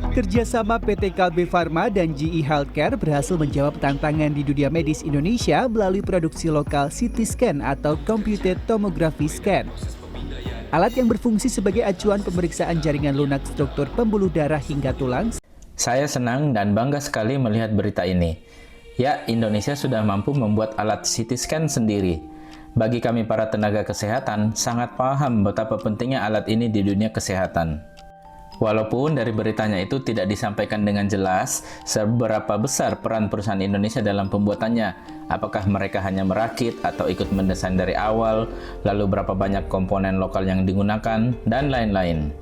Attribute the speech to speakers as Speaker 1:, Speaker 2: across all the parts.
Speaker 1: Kerjasama PT Kalbe Farma dan GE Healthcare berhasil menjawab tantangan di dunia medis Indonesia melalui produksi lokal CT scan atau Computed Tomography Scan. Alat yang berfungsi sebagai acuan pemeriksaan jaringan lunak struktur pembuluh darah hingga tulang.
Speaker 2: Saya senang dan bangga sekali melihat berita ini. Ya, Indonesia sudah mampu membuat alat CT scan sendiri. Bagi kami para tenaga kesehatan, sangat paham betapa pentingnya alat ini di dunia kesehatan. Walaupun dari beritanya itu tidak disampaikan dengan jelas seberapa besar peran perusahaan Indonesia dalam pembuatannya, apakah mereka hanya merakit atau ikut mendesain dari awal, lalu berapa banyak komponen lokal yang digunakan, dan lain-lain.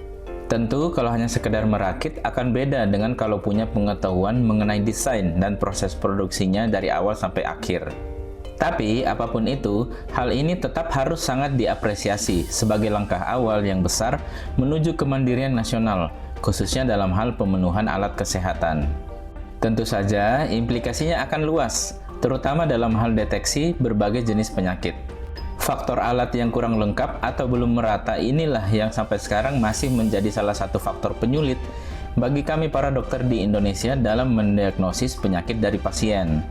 Speaker 2: Tentu kalau hanya sekedar merakit akan beda dengan kalau punya pengetahuan mengenai desain dan proses produksinya dari awal sampai akhir. Tapi, apapun itu, hal ini tetap harus sangat diapresiasi sebagai langkah awal yang besar menuju kemandirian nasional, khususnya dalam hal pemenuhan alat kesehatan. Tentu saja, implikasinya akan luas, terutama dalam hal deteksi berbagai jenis penyakit. Faktor alat yang kurang lengkap atau belum merata inilah yang sampai sekarang masih menjadi salah satu faktor penyulit bagi kami para dokter di Indonesia dalam mendiagnosis penyakit dari pasien.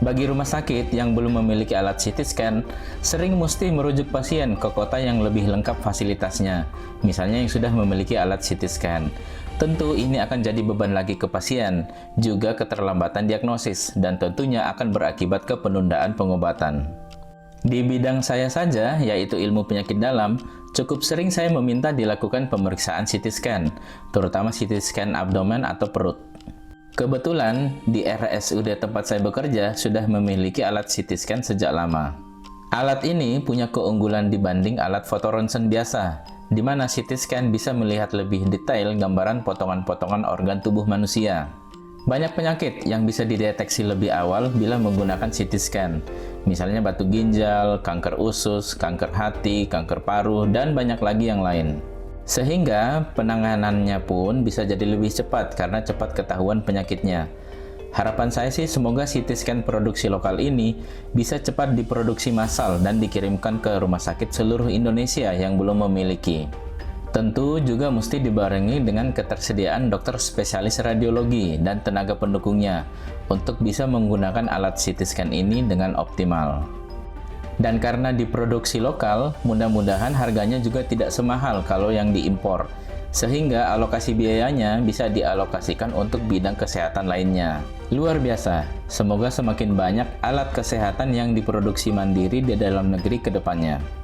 Speaker 2: Bagi rumah sakit yang belum memiliki alat CT scan, sering mesti merujuk pasien ke kota yang lebih lengkap fasilitasnya, misalnya yang sudah memiliki alat CT scan. Tentu ini akan jadi beban lagi ke pasien, juga keterlambatan diagnosis, dan tentunya akan berakibat ke penundaan pengobatan. Di bidang saya saja, yaitu ilmu penyakit dalam, cukup sering saya meminta dilakukan pemeriksaan CT scan, terutama CT scan abdomen atau perut. Kebetulan, di RSUD tempat saya bekerja sudah memiliki alat CT scan sejak lama. Alat ini punya keunggulan dibanding alat fotoronsen biasa, di mana CT scan bisa melihat lebih detail gambaran potongan-potongan organ tubuh manusia. Banyak penyakit yang bisa dideteksi lebih awal bila menggunakan CT scan, misalnya batu ginjal, kanker usus, kanker hati, kanker paru, dan banyak lagi yang lain. Sehingga penanganannya pun bisa jadi lebih cepat karena cepat ketahuan penyakitnya. Harapan saya sih semoga CT scan produksi lokal ini bisa cepat diproduksi massal dan dikirimkan ke rumah sakit seluruh Indonesia yang belum memiliki. Tentu juga mesti dibarengi dengan ketersediaan dokter spesialis radiologi dan tenaga pendukungnya untuk bisa menggunakan alat CT scan ini dengan optimal. Dan karena diproduksi lokal, mudah-mudahan harganya juga tidak semahal kalau yang diimpor, sehingga alokasi biayanya bisa dialokasikan untuk bidang kesehatan lainnya. Luar biasa, semoga semakin banyak alat kesehatan yang diproduksi mandiri di dalam negeri ke depannya.